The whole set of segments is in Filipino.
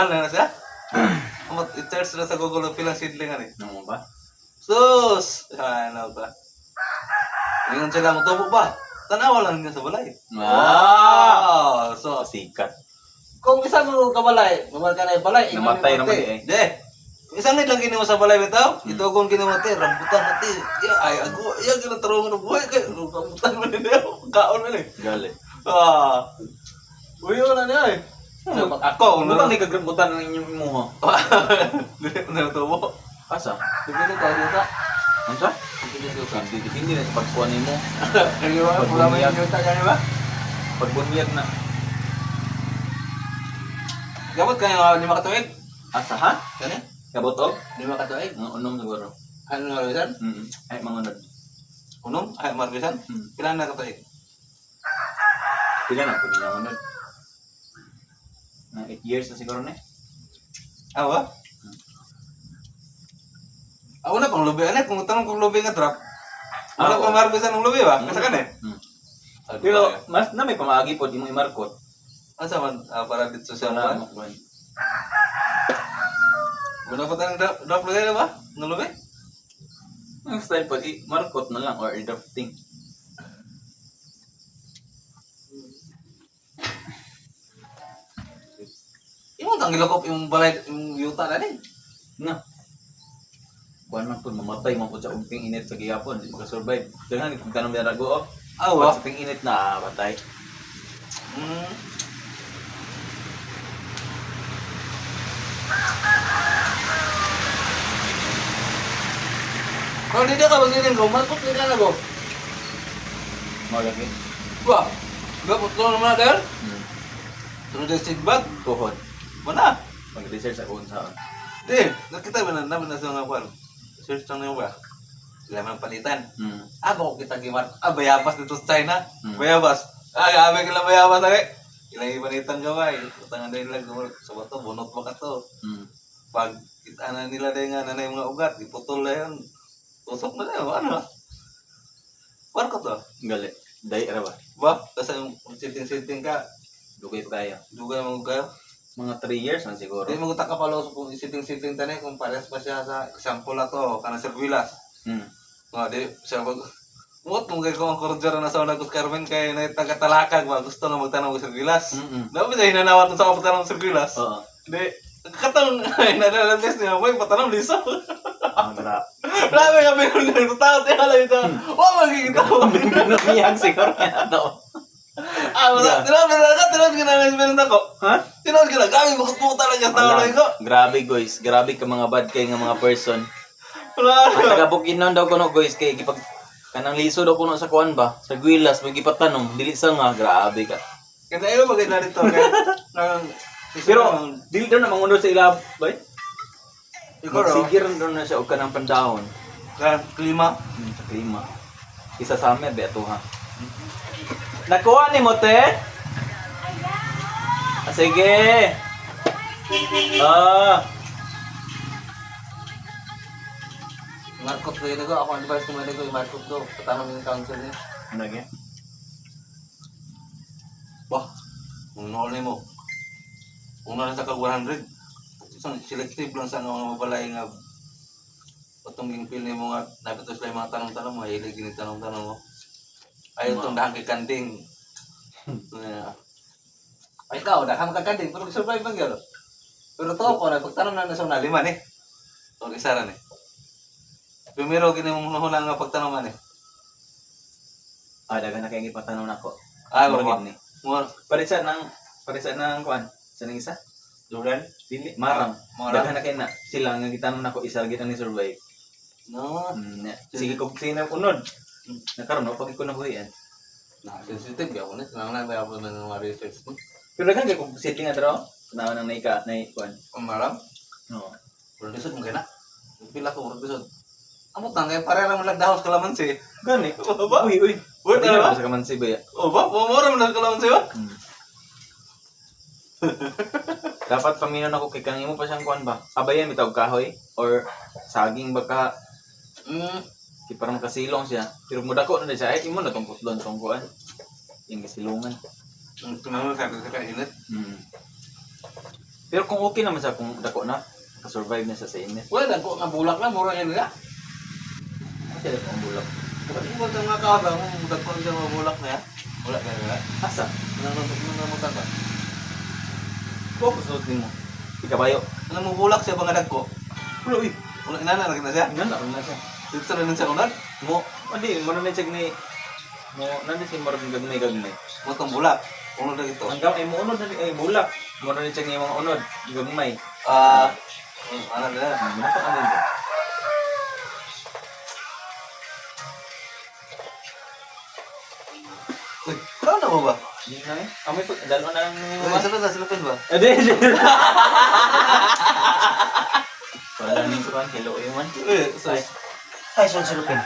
Ano na siya? I-search na sa Google pilang seedlingan eh. Ano mo ba? Sus! Ano ba? Ngayon sila mo tubo ba? Tanawa lang niya sa balay. So, Sikat. kung isang kabalay, mamal ka na yung balay, Namatay naman eh. Di. Isang nit lang ginawa sa balay bitaw, itugon ginawa ti, rambutan mati. Ay, ako, iya ginatarungan ng buhay kay rambutan man niya. Kaon man eh. Gali. Uyo na niya eh. Ako, Butang ni kagrambutan ng inyong imuha. Dili na tubo. Asa? Dili ka dito. Ano sa? Dili ka. Hindi na sa pagkuhan mo. Ano ba? Wala man yung yuta gani ba? Pagbunyag na. Gabot kayo ni makatuig. Asa ha? Kani? Kabotog? Ni makatuig. Ang unom siguro. Ano nga bisan? Ay, mangunod. Unom? Ay, marbisan? Pila na katuig? Pila na po nila mangunod. 8 years na siguro na eh. Awa? Ako na pang lubi. Ano kung tanong kung lubi nga trap? Wala pang marbisan ng lubi ba? Kasa ka na eh? Pero, mas na may pamagi po, di mo imarkot. Ano sa man? Para dito sa Wala buwan? mo kuhan. Guna pa tayong drop lagay na ba? Ng lubi? Ang style po, i-markot na lang or i-drafting. Imo tang gilakop yung balay, yung yuta na din. Na. Buwan man po, mamatay man po sa umping init sa gihapon. Di makasurvive. Kaya nga, kung tanong na rago, oh. Awa? Sa umping init na, batay. Kalau tidak ka baginin ko, malkot ka na ko. Malaki. Wah, gabot ko naman natin. Sunod yung sigbag. Puhod. Mana? Mag-research ako kung saan. Di, nakita ba na namin na sa mga kwan? Search lang niyo ba? Sila man palitan. Ako kita gimat. Bayabas dito sa China. Bayabas. Gabi kila bayabas lagi. Ilang ipanitan ka ba? Utangan na nila sa bato, bunot ba ka to? Pag kita na nila dahil nga nanay mga ugat, iputol na yun. Tusok na yun, ano? Parko to? Gali. Day, ara ba? Ba? Kasi yung sitting-sitting ka, Dugay pa kaya. dugay mo kayo. Mga 3 years na siguro. Hindi mo taka pala kung sitting-sitting tanay kung parehas pa siya sa example na to, kana Sir Willas. Di siya mag... Muot mo kayo kung ang kurdyara na sa una ko Carmen kay na taga-talakag ba? Gusto na magtanong ko Sir Willas. Dapat siya hinanawat sa kapatanong Sir Willas. Oo. Di, katanong, nanalandes niya, may patanong liso. Ang gra. Marami nga meron nga ito, tao tiya lang ito. Huwag magkikita mo. Namiyag siguro yan to. Tinawag ka na meron ako. Ha? Tinawag ka na, kami bakit mo talaga tao lang ko. Grabe guys. Grabe ka mga bad kay nga mga person. Wala Ang taga-Bukidnon daw kuno guys kay gipag kanang liso daw kuno sa kuan ba? Sa Guilas may gipatanong dili sa nga grabe ka. Kasi ayaw maganda rito. Pero dili daw na mangunod sa ilab, bay. Ikaw Sigir daw na siya og kanang pandahon. klima. Sa klima. Isa summer ba to ha. Nakuha ni mo te? Sige. Markot ko yun ako. Ako ang advice ko mo yun markot ko. Patanong yung council niya. Ano nga? Bah, kung noon mo. Kung na sa kag 100. Isang selective lang sa mga mabalay nga patunging pil ni mo nga nabitos lang yung mga tanong-tanong mo. Hilig gini tanong-tanong mo. Ayaw itong dahang kay kanding. Ay ikaw, dahang kay kanding. Pero survive bang gano'n? Pero to ako na, pagtanong na nasa una, 5 eh. O isaran eh. Primero, gini mo muna nga pagtanong man eh. Dagan na kay gipatanong nako. Wala. ni. More. Parisa nang kuan. Sa nang isa? Jordan? Dili, marang. Marang. Dagan na kay na sila nga gitanong nako isa gid ang ni survive. No. Sige kog sino unod. Nakaroon no pag ko na buhian. Sensitive ya ako nito. Nang ba ako ng mga research mo? Pero dagan kay kog setting adro. Nawa nang naika na kuan. Maram? No. Producer mo kaya na? Pila ko producer. Amo tangay para lang lang dahos kalamansi. Gani. Ba? Uy. Uy, Dili tara ba sa kamansi ba ya? O ba? Mura mo lang kalamansi ba? Dapat paminon ako kay kanimo pa siyang kuan ba? Abayan bitaw kahoy or saging baka Di para makasilong siya. Pero mudako na siya. Ay, imo na tong putlon tong kuan. Yung kasilungan. Ang tunangan sa kainit. Pero kung okay naman siya, kung dako na, ka-survive na siya sa init. Wala lang ko nga bulak na, mura yun nga. Kasi dako ang bulak. Kapag mo sa mga kabang, dagpon sa mga bulak na yan. Wala ka nga. Asa? Nangamutan ka. Ko kusot mo. Ikabayo. Alam mo bulak siya mga dagko. Wala, uy. Wala inana na siya. Inan na siya. Dito na nun siya unod. Mo, hindi, mo na check ni mo nani si marag gagmay. Mo tong bulak. Unod na ito. Hanggang ay mo unod na ay bulak. Mo na check ni mga unod, gagmay. Ano na yan? Dapat ano yun? Uy, saan na mo ba? Hindi na eh. Amoy po, dalo na lang ni Uy, mama. saan na silapin ba? Ade. Wala ning kuan, hello man. Uy, sorry. Ay, son silupin.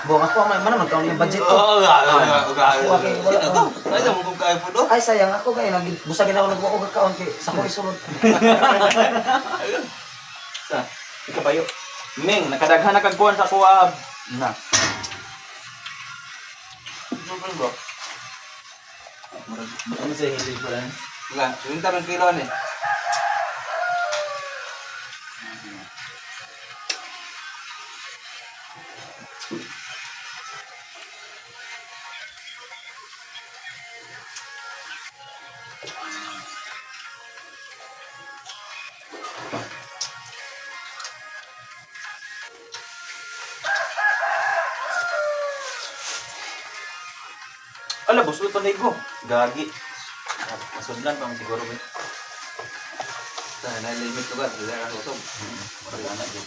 Buong ako, may man naman kaon yung budget ko. Oo, Wala, Sino to? Saan mo kung kaya po do? Ay, sayang ako kaya busagin ako nagbuog kaon kay sa ko isulod. Sa ikabayo. Ming, nakadaghan na kag kuan sa kuwab. Na. Silapin ba? Ano sa hindi ko lang. Wala, sinta ng kilo ni. Ala, buslo to ko. Gagi. Masudlan pa mo siguro ba? Saan na limit ko ba? Dila ka usog. Wala na yun.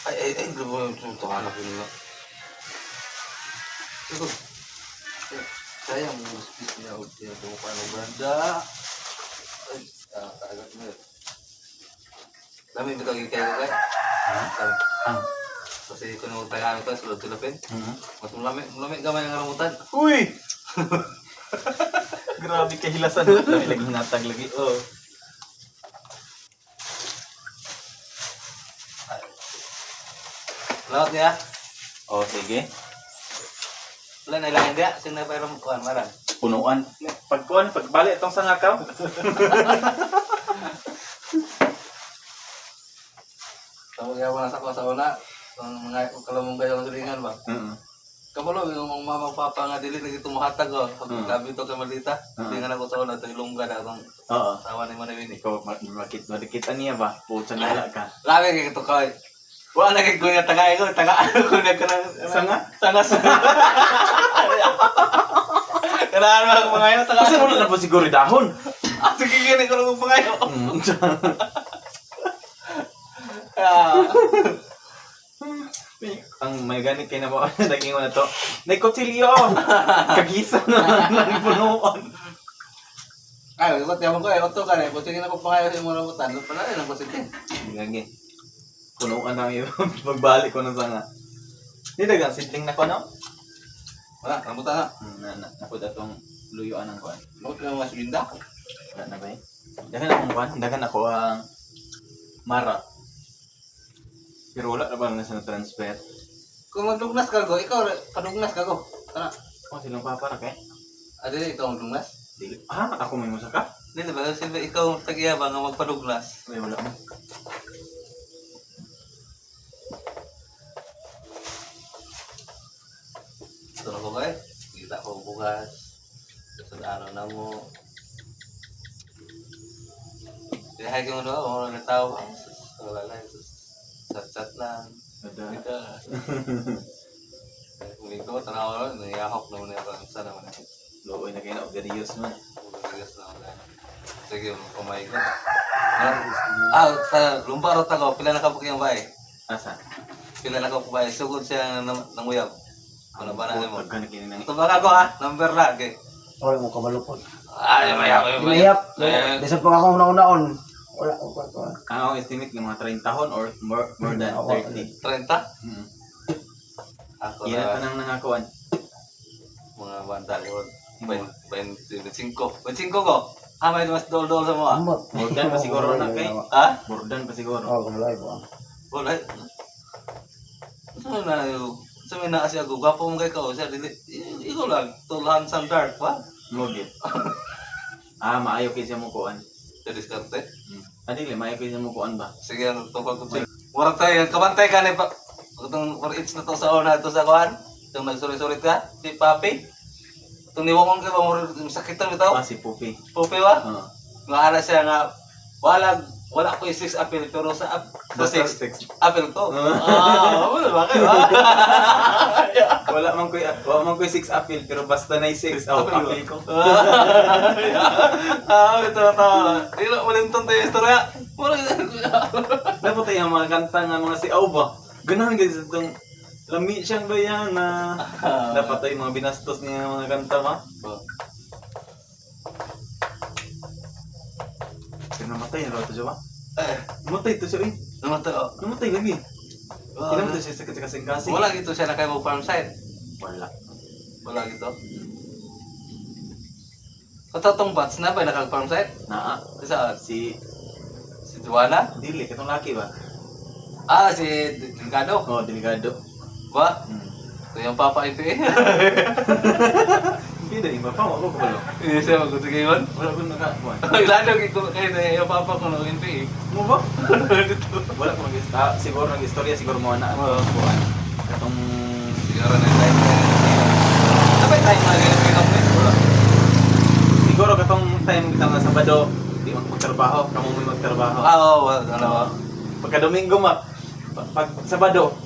Ay, grabe yung hanap yun nga. Siguro. Sayang mo speak niya o tiya ko pa ng branda. Ay, kaagat mo yun. Dami bitaw yung kaya ko kaya. Kasi kung nung tayo ko, sulod tulapin. Mas mulamit gamay ng rambutan. Uy! Grabe kahilasan. Lagi lagi hinatag lagi. Oh. Lahat niya. Oh, sige. Wala na ilangan dia. Sino na pa kuhan, marang. Punuan. Pagkuan, pagbalik itong sangakaw. Tawag yawa na sa ko sa una. Ang mga kalamong gaya ng tulingan ba? Kamalo, yung mga magpapa nga dili lagi tumuhatag oh. Gabi to kay Malita. Hindi nga ako sa una ito ilungga na itong Oo. sawa ni Manawini. Ikaw, makita niya ba? Pucha nala ka. Lagi kay ito kay. Wala na kay kunya tagay ko, tagaan ko na ka ng Sanga? sangas. Kailangan mga ngayon tagaan. Kasi wala na po siguro dahon. Sige gini ko lang pangayo. Ang may ganit kayo na po, naging mo na to. Naikotsilyo! Kagisa na ng punuan. Ay, ikot yaman ko eh. Oto ka na. Putingin ako pangayo sa mga rambutan. Doon pala rin ang positin. Gagi. Punuan na yung pagbalik ko ng sanga. Hindi dagang sidling na ko, no? Wala, rambutan na. Nakuda tong luyuan ng kuan. Bakit na mga sulinda? Wala na ba eh? Dagan akong kuan, dagan ako ang mara. Pero wala na ba na sa transfer? Kung magdugnas ka ko, ikaw padugnas ka ko. Tara. Oh, silang papara kay? Adi, ikaw magdugnas? Dili. Ah, ako may musaka? Hindi ba? Silbi, ikaw tag-iya ba nga magpadugnas? Ay, wala mo. Ito na ko ba eh? Kita ko bukas. Sa ano na mo. Kaya ko ano, mga tao. Wala lang. Chat-chat lang. Ada. Ika. Kung ikaw, tanaw lang. Nayahok naman na ako. Sana naman ako. Looy na kayo na obgadiyos man. Bigas na ako. Sige, kumay ko. Sa lumbarot ako, pila na kapag yung bahay. Asa? Pila na kapag bahay. Sugod siya nanguyab. Ano ba na mo? Pagka nakinig ng Ito ba ako ha? Number na. Okay. Wala mo kabalupod. Ay, mayap. Mayap. Bisan pa ako una-unaon. Wala ko pa. ang estimate ng mga 30 tahon or more than 30. 30? Hmm. Ako Yan pa na nang nangakuan. mga banda yun. 25 ko. May mas dol-dol sa mga. Ambot. More than pa siguro na kay. Ha? More than pa siguro. Oh, kumulay po. Wala. Saan na yun? Sa may naasi ako, gwapo mo kay ka. Siya, ikaw lang. Tulahan sa dark, ba? Logit. Maayo kay siya mo kuan. Sa diskarte. Adili, may ko mo kuan ba? Sige, ano, tungkol ko tayo. Murag tayo, kabantay ka ni pa. Itong for each na to sa una, ito sa kuhan. Itong nagsurit-surit ka, si Papi. Itong niwakon ka ba, murag sakitan mo ito? Ah, si Pupi. Pupi ba? Oo. Nga siya nga, wala ko yung 6 appeal, pero sa 6 appeal to. Wala ba kayo? Wala man ko'y 6 appeal, pero basta na 6. Oh, appeal ko. Ito na tama. Hindi na malimton tayo yung istorya. Dapat yung mga kanta nga mga si Aw ba? Ganahan kasi sa itong lami siyang bayana. Dapat tayo mga binastos niya mga kanta ba? Pero namatay na ito siya ba? Namatay ito siya eh. Namatay lagi. Namatay siya sa kasing-kasing. Wala gito siya na kayo farm site. Wala. Wala gito. Katatong bats na ba nakag-farm site? Naa. Saan? Si Juana? Dili, katong laki ba? Si Delgado. Oo, delikado. Ba? Ito yung Papa IPA. Hindi na, iba pa. Wala ko ba? Hindi siya magkutugiwan. Wala ko nakakuha. Lalo kayo na yung Papa ko ng IPA. Mo ba? Wala ko siguro nag-istorya, siguro mo na. Kuhan. Katong Siguro na yung time. Sabay time na ganyan kayo kapit? siguro katong time kita nga Sabado, di magtrabaho, kamo may magtrabaho. Ano? Pagka Domingo pag Sabado,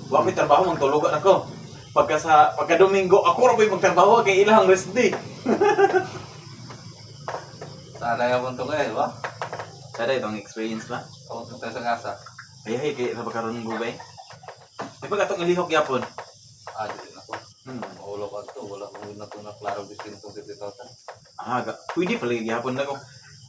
wa may trabaho magtulugan ako. Pagka Domingo, ako ra ko'y magtrabaho kay ilang rest day. Sana yung punto kayo, ba? Sada itong experience ba? O, tayo sa kasa. Ay kay sa pagkaroon ng gubay. Di pag atong ilihok yapon. Dito na ko. Hmm. Maulo ka ito. Wala kong na ito na klaro distinto 50,000. Pwede pala gyapon na ko.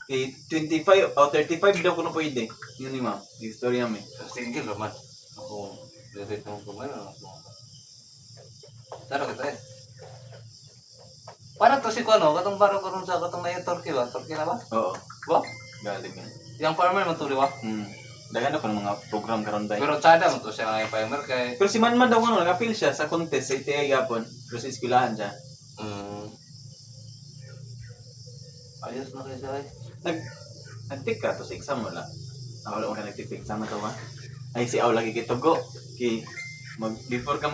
Kay 25 o 35 daw ko na pwede. Yun ni ma'am. Istorya mi. Single naman. Ako, direct naman kumain. Tara kita eh. Parang to si Kuano, katong baro ko sa katong na yung Turkey ba? Turkey na ba? Oo. Ba? Galing yan. Yung farmer man to, di ba? Dagan na pa ng mga program karon dai. Pero tsada mo to siya nga yung farmer kay... Pero si Manman daw ano, nag-appeal siya sa contest sa ITI yapon. Pero sa eskwelahan siya. Ayos na kayo siya eh. Nag-take ka to sa exam wala. Wala mo ka nag-take sa exam na to ba? Ay si Aw lagi kitugo. Kay before ka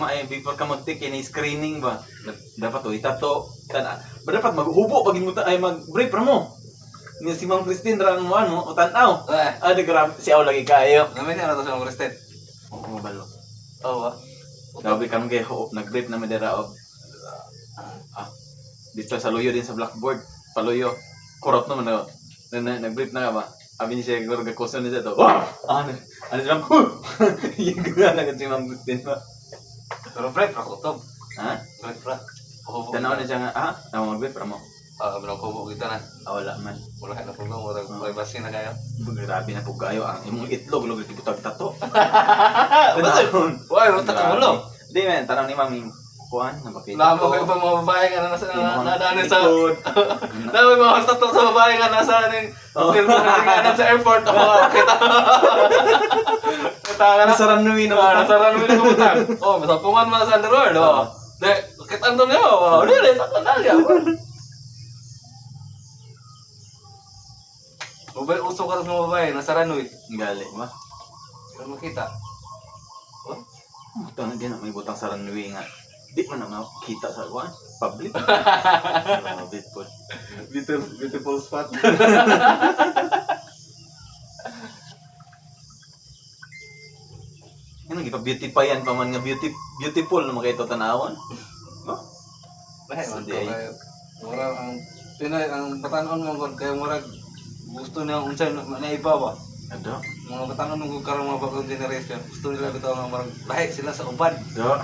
mag-take kay screening ba. Dapat to itato. Dapat maghubo pag ay mag-brief ra mo. Ni si Ma'am Christine ra mo ano, o tan-aw. Grabe si Aw lagi kayo. Namin na to sa mga rested. Oo, balo. Oo ba? Grabe kami kay nag-brief na medera og dito sa luyo din sa blackboard. Paluyo. Kurot naman na. Nag-brief na ka ba? Abi niya siya gawag kuson niya to. Ano lang? Yung gano'n agad si Ma'am Christine ba? Pero brief ako to. Ha? Brief ra. Tanaw na siya nga, Tama mag-brief ra mo? Bilang kubo kita na. Wala man. Wala ka na po lang. Wala privacy na kayo. Grabe na po kayo. Yung itlog, log, iputag tato. Tanawon. Why, basta ka mo Hindi man, tanong ni Mami. Kuhan, napakita Lamo kayo pa mga babae ka na nasa nadaanin sa... Lamo yung mga tato sa babae ka nasa still mo natinganan sa airport. Kita ka na. Nasa runway na Nasa runway na kumutan. Masapungan mo sa underworld. Di, kita nito niyo. Di, sakto na niya. Uso ka rin ng babae, nasa runway. Galing ba? Ano makita? Tanong din na may butang sa runway nga. Di mo na makita sa kuhan. Public. Beautiful. Beautiful spot. Yan ang ipa-beautifyan pa man nga beautiful na makita tanawan. Murag ang Pinoy, ang batanon mo kaya murag gusto niya unsay na iba ba? Ado. Mga batanon mo karong mga bagong generation, gusto nila bitaw nga murag lahi sila sa uban. Do.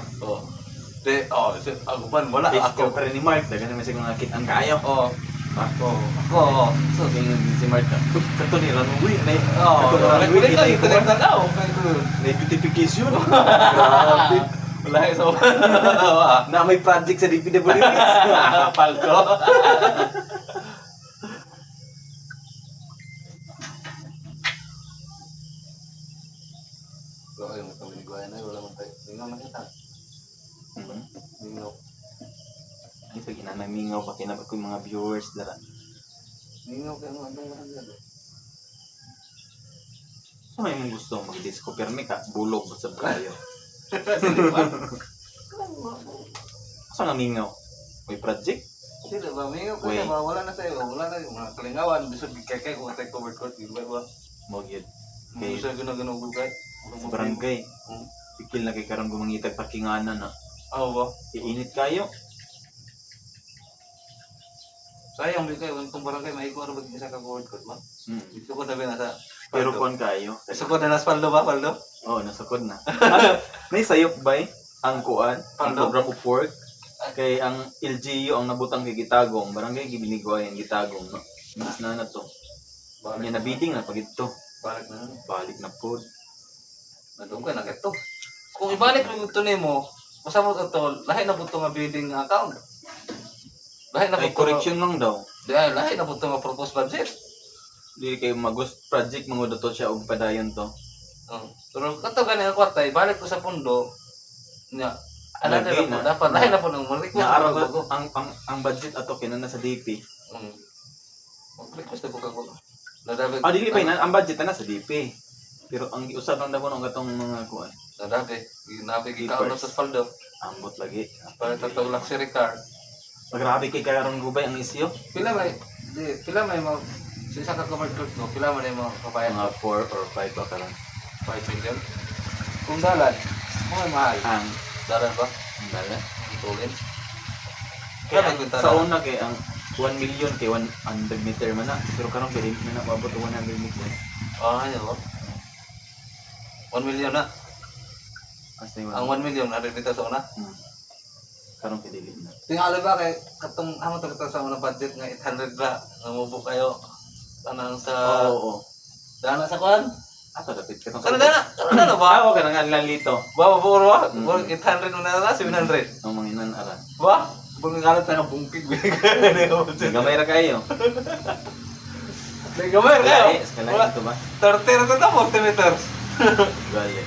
Ang uban wala Ako ako. pa rin ni Mark, dagan naman siya nakit ang kayo. Ako. So, tingin si Mark na, kato ni runway, Kulit tanaw. may beautification. Grabe. Lahi sa uban. Na may project sa DPWH. Palko. Ay, may kaminiguan na, wala man tayo. Hindi nga makita. Mingaw. Ay, sa ginamay mingaw pa kinabag ko yung mga viewers dara. Mingaw kayo mga andong mga dyan. Ano yung gusto mag-disco permi ka? Bulog sa kayo. Asa nga mingaw? May project? Sila ba? May Wait. wala na sa'yo. Wala na yung mga kalingawan. Bisog kay kung take cover court. Di ba? Mo gyud. Hindi Okay. siya ginagano kay. Sa barangay. Hmm. Pikil na kay karon gumangitag parkinganan na. Oo ba? Iinit kayo. Sayang ba kayo? Kung barangay, maiko na mag-isa ka cover court ba? Hmm. Dito ko na nasa Pero paldo. kon kayo. Gusto ko na nasa paldo ba? Paldo? Oh, nasakod na. Ano, may sayop ba ang kuan? Ang Paldo? program of work? Kay ang LGU ang nabutang kay Gitagong. Barangay gibinigway ang Gitagong. No? Mas na to. Kanya na bidding na pag ito. Balik na. Balik na po. Nadung ka na ito. Kung ibalik mo ito mo, masama ito, lahi na buto nga bidding account. Lahi na Ay, buto correction lang daw. Dahil lahi na buto nga proposed budget. Dili kay magust project mga to siya og padayon to. Pero kato gani ang kwarta, ibalik ko sa pundo, nya, another Lagi na po, na. dapat lahi na po nang mag-request Na araw ko. ang budget ato kinana sa DP. Mag-request ko kako. Nadabi. Ah, dili pa ina ang budget na sa DP. Pero ang giusab lang daw ng gatong mga kuan. Nadabi. Ginabi gikaon sa paldo. Ambot lagi. Para tatawag luxury car. Grabe kay karon gubay ang isyo. Pila may mga sa isa ka commercial ko, pila man yung mga kabayan Mga 4 or 5 pa karon. 5 million. Kung dalan, mga mahal. Ang Dalan ba? dala. Tulin. Kaya Kaya nagpunta sa na. una kay ang 1 million kay 100 meter man na. Pero karon kay dili na naabot 100 meter. Ah, yun ba? 1 million na. As na Ang 1 million, narin dito sa una. karon kay dili na. Tingali ba kay katong amo to sa una budget nga 800 ra. Namubo kayo. Tanang sa Oo. dana sa kwan. Ato dapat ka Kana dana? Kana dana ba? Ako ka nang lito. Ba buro ba? Mm. 800 na na 700. Ang manginan ara. Ba? Kung ngalat na bungkig. Gamay ra kayo. May gamay kayo. Eskalay ito ba? 30 ra ta 40 meters. Gaya.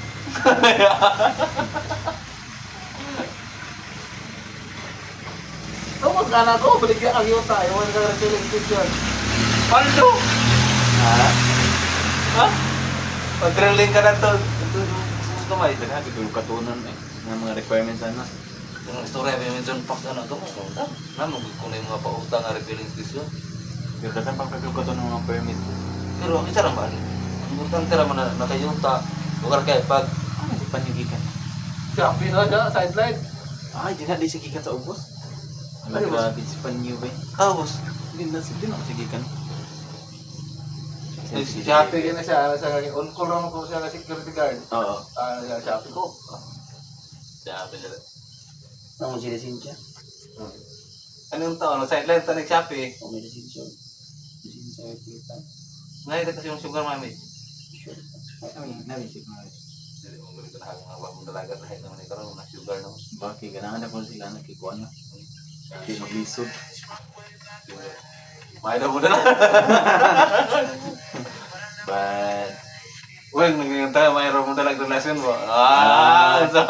Tungkol ka na ko, balik ka ang yuta. Iwan ka rin sila institution. Paldo! Ha? Ha? Pag-drilling ka na to. Ito yung kamay. Daghan kay katunan ng mga requirements ana. Yung istorya, may mention pak ano ito mo. Naman ko na yung mga pautang nga refilling station. Pero daghan pang katunan ng mga permit. Pero ang isa naman, ang importante naman na nakayuta. Lugar kayo pag Ano di panigikan? Shopee na siya, sideline. Ay, di na di sigikan sa ubos. Ay, boss. Grabe si Panyo ba? Tapos, Di na sigikan. Shopee ka na siya. On call naman ko siya na security guard. Oo. Siya Shopee ko. Shopee na. Ang si Cynthia. Anong taon? Sideline tanig Shopee. O may Cynthia. Cynthia ay kita. Ngayon kasi yung sugar mami. Sure. Ay, narisip na. Jadi mo ganito na mga bagong dalaga na naman ni karon na sugar no. Bakit ganahan na kung sila nakikuha na. Hindi maglisod. May na mo na. But, Weng naging tayo may ro mo dalag relasyon mo. Ah, so.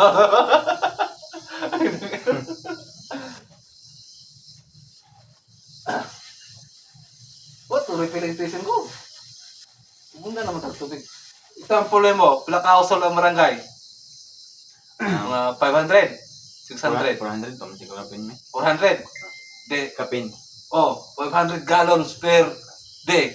What to refilling station ko? Munda naman tagtubig. Example mo, pila ka household ang barangay? Mga 500, 600, 400 pa siguro kapin may. 400. De, Kapin. oh, 500 gallons per day.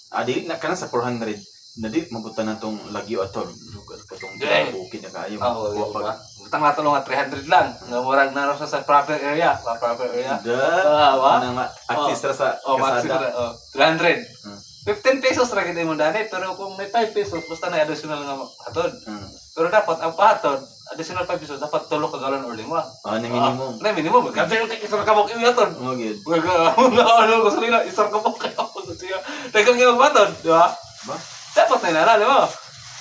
Ah, di na kana sa 400. Nadi mabuta na tong lagyo ato. Lugar katong Di. bukid na kayo. Oo, Kuha yun pag ba? Utang na tulong at 300 lang. Nga murag na rin sa proper area. Proper area. Da. Wa? Ano nga access ra sa Oh, maxi kasada. na. Oh, 300. Hmm. 15 pesos ra gid mo dani, pero kung may 5 pesos basta na additional nga hatod. Hmm. Pero dapat ang pahatod, additional 5 pesos dapat 3 ka galon or 5. Ah, na minimum. Na minimum. Kasi yung isang kabok yung hatod. Mo gyud. Wag ano ko sa nila, isang kabok kay ako sa siya. Dagang yung hatod, di ba? Ba? Dapat na inala, di ba?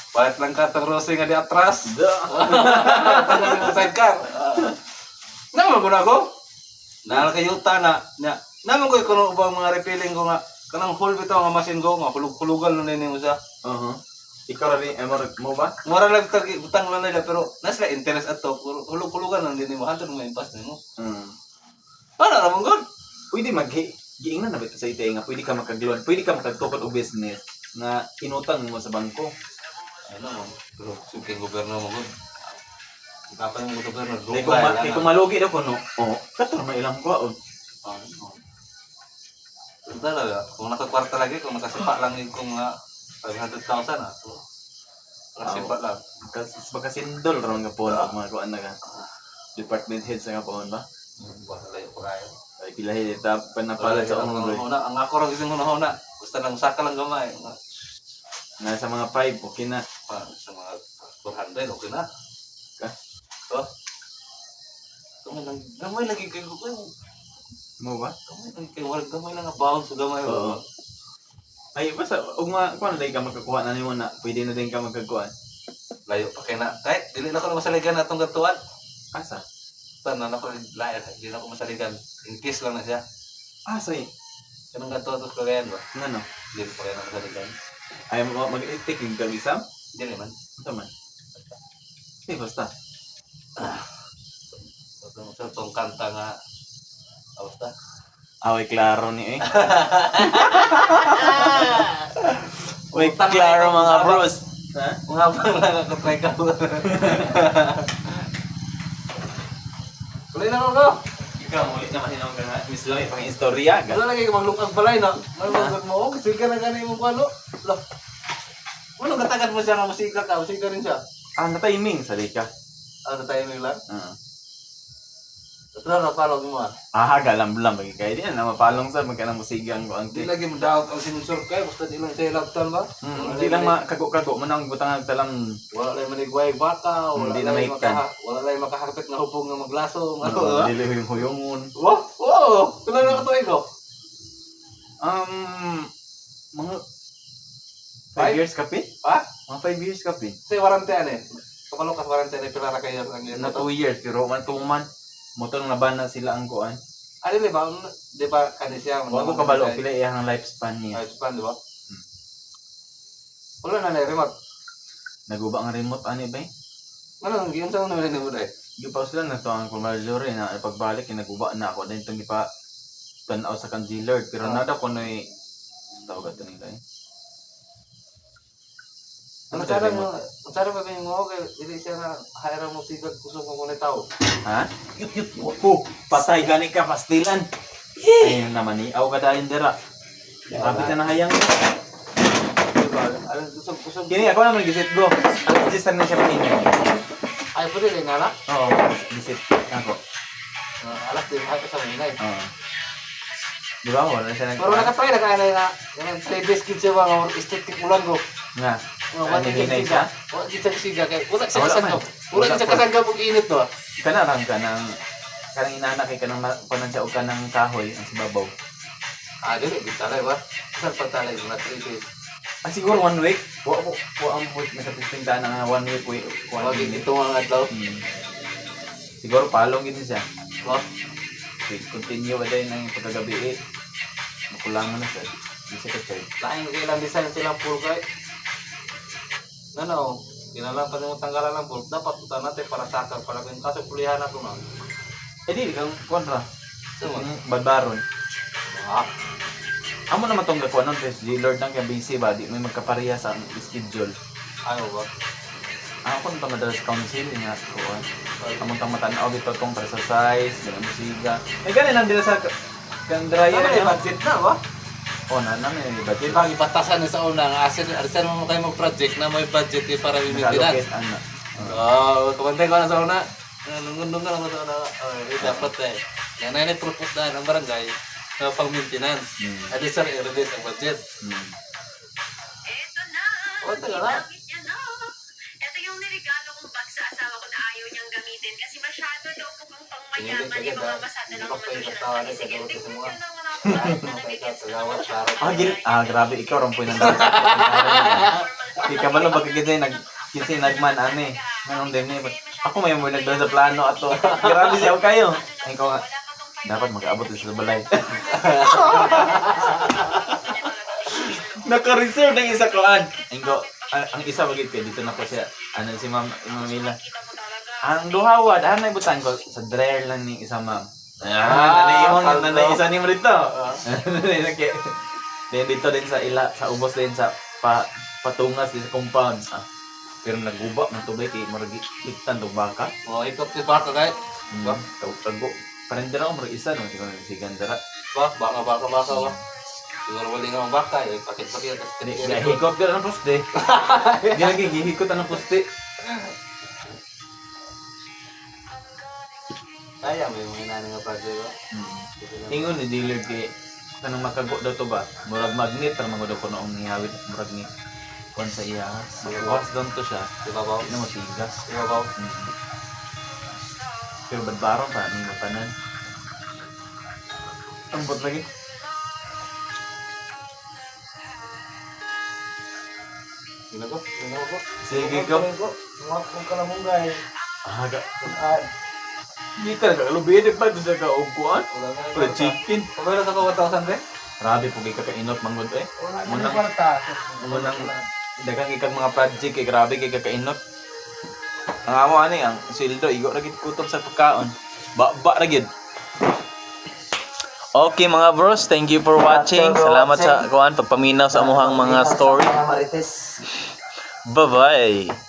Pahit lang ka itong rosy nga di atras. Da. Tagal yung sidecar. Naman ko na ako. Nahal kayuta na. Naman ko kung ubang mga refilling ko nga. Kanang whole bitaw nga machine ko nga. Hulug-hulugan na nini mo siya. Ikaw rin, mo ba? Mura lang butang lang nila. Pero nasa interest ato. Hulug-hulugan na nini mo. Hantod mo impas nimo. Ano naman ko? Pwede giingnan na bitaw sa ite nga pwede ka makagluan, pwede ka makagtukod og business nga inutang mo sa bangko. Ano mo? Pero suking gobyerno mo gud. Kapan mo gobyerno? Kay kung malugi daw ko no. Oh, kato may ilang kuwaon. Ito talaga, kung nakakwarta lagi, kung nakasipa lang yung kung 500,000 nakasipa lang. Baka sindol ron nga po ang mga kuan na ka. Department heads nga po ba? Layo pa kayo. Ay pilahi ta panapala sa mga Ang ako rin isang huna-huna. Basta lang saka lang gamay. nasa mga 5 okay na. Sa mga 400, okay na. So, gamay lagi kayo ko. Mo ba? Gamay lang nga baon sa gamay. Oo. Ay basta ug kuan dai ka makakuha na nimo na pwede na din ka magkakuan. Layo pa kayo na. Kahit, dili na ko na masaligan na itong gatuan. Asa? Basta na ako layo. Hindi na ako masaligan. In case lang na siya. Say. Kanang gatuan ito kagayan ba? Ngano? Hindi pa kayo na masaligan. Ay mag-take yung exam? Hindi naman. Ito man. Basta. Sa itong kanta nga. Basta. Away klaro ni eh. Uy, klaro mga bros. Ha? Mga pang lang ako try ka. Kulay na ako. Ikaw, ulit naman hinong ka nga. Miss Loy, pang istorya. Wala lagi maglukag balay na. Maglukag mo. Kasi ka na gani mo kano. Loh. Ano katagan mo siya nga musika ka? Musika rin siya. Na-timing, sali ka. Ano tayo may lang? Ito na napalog mo Galam-lam. Bagi kayo din na mapalong sa magka ng musigang ko ang Hindi lagi mo doubt ang sinusur kayo. Basta di lang siya laptan ba? Hindi lang makago-kago. Manang butang talang. Wala lang manigway baka. Hindi na may kan. Wala lang makahapit nga hubong nga maglaso. Dili yung huyungon. Wow! Kailan na katuloy ko? Mga 5 Five? years kapi? Ha? Mga 5 years kapi. Kasi warranty ano eh. Kapalo ka warranty ano pila na kayo ang Na 2 years, pero 1 2 month. Motong nabana sila ang kuan. Ano di ba kani siya? Wag ko kabalo pila iyang lifespan niya. Lifespan di ba? Wala na remote. Naguba ang remote ani ba? Ano yun sa una na mo dai? Gipaus lang na to ang kumaljore na pagbalik naguba na ako din tong ipa tanaw sa concealer pero nada ko noy tawag ato nila eh. Ang tsara ba yung mo kay dili siya na hayra mo sigad kusog mo na tao. Ha? Ko patay gani ka pastilan. Ayun naman ni aw ka dayon dira. Kapit na hayang. Diba? Alam kusog. Kini ako naman gisit go. Register na siya pinyo. Ay pwede rin na. Oo, gisit ako. Alas din ay sa minay. Oo. Di ba wala siya nag. Pero nakatry na kaya na yung 3 days kids siya ba nga aesthetic ulan ko. Nga. Wala Hinay siya. Wala kita siga kay wala siya Wala kasangga. man. Wala siya kasangga og init to. Kana lang ka ng kanang inana kay kanang panan siya og kanang kahoy ang sibabaw. Dili bitalay ba? Saan patalay mga 3 days. Siguro 1 week. Wa ang week nakatesting ta na 1 week Wag ito nga adlaw. Siguro palong gid siya. Wa. Continue ba din ang pagkagabi eh. Makulangan na siya. Hindi siya ka-check. Lain kailang design silang full kay. Ano, kinala pa mo tanggalan ng bolt. Dapat puta natin para sakal para kung kaso pulihan na to na. Di kang kontra. Sama. Badbaron. Ah, Amo naman tong gakuan nun, Tess. G-Lord lang kaya busy ba? Di may magkapareha sa schedule. ano ba? Ako nito madalas counseling nga kuan. Among tang matanaw dito tong exercise, ganang musiga. May ganin lang dila sa kang dry Ano may budget na ba? Oh, na may Di budget. ba ibatasan na sa una nga asin mo kayo mag-project na may budget para Nakalocate i-maintenance. ano. Kumantay ko na sa una. Nungundong ka lang sa una. Dapat Yan na propose na ng barangay na pang-maintenance. At sir, i-reduce ang budget. Eto na! O, taga na. Gamit niya na! Ito yung niregalo kong bag sa asawa ko na ayaw niyang gamitin kasi masyado daw mukhang pangmayaman yung mga masada ng mga matuloy. Sige, tingnan mo na mga na nagigits na Grabe ikaw rampoy nang. Di ka ba lang bagay kinsi nagman ane. Manong din ni. Ako may mo nagdala sa plano ato. Grabe siya kayo. Ay ko nga. Dapat mag-abot sa balay. Naka-reserve ng isa koan. Engko ang isa bagit kay dito na ko siya. Ano si Ma'am Mila. Ang duhawad anay butang ko sa dryer lang ni isa ma'am. Nanay isa ni mo dito. Then dito din sa ubos din sa patungas din sa compound. Pero naguba man tubay kay maragi iktan tong baka. Mga ikot si baka kahit. Ba, tago. Parang dira ko marag isa no siguro sigan dira. Baka ba. Siguro wali nga ang baka. Pakit-pakit. Hikot dira ng poste. Di lagi gihikot ang poste. Kaya may mga inani nga project ba? Ingon ni dealer kay kanang makago daw to ba? Murag magnet para mangodo ko noong nihawid murag ni kon sa iya. Box down to siya. Di ba ba? Di na matigas. Di ba ba? Pero badbarong pa ni mapanan. Ambot lagi. Ginago ko. Sige go. Kung kalamunggay. Aga. Di ka lubi pa sa kaupuan. Pero chicken. Pagkala sa 1,000 rin? Grabe po kakainot manggod eh. Munang kwarta. Munang dagang ikag mga project kay grabe kay kakainot. Ang amo ani ang sildo igo ra gid kutob sa pagkaon. Ba ra gid. Okay mga bros, thank you for watching. Salamat sa kuan pagpaminaw sa amuhang mga story. Marites. Bye-bye.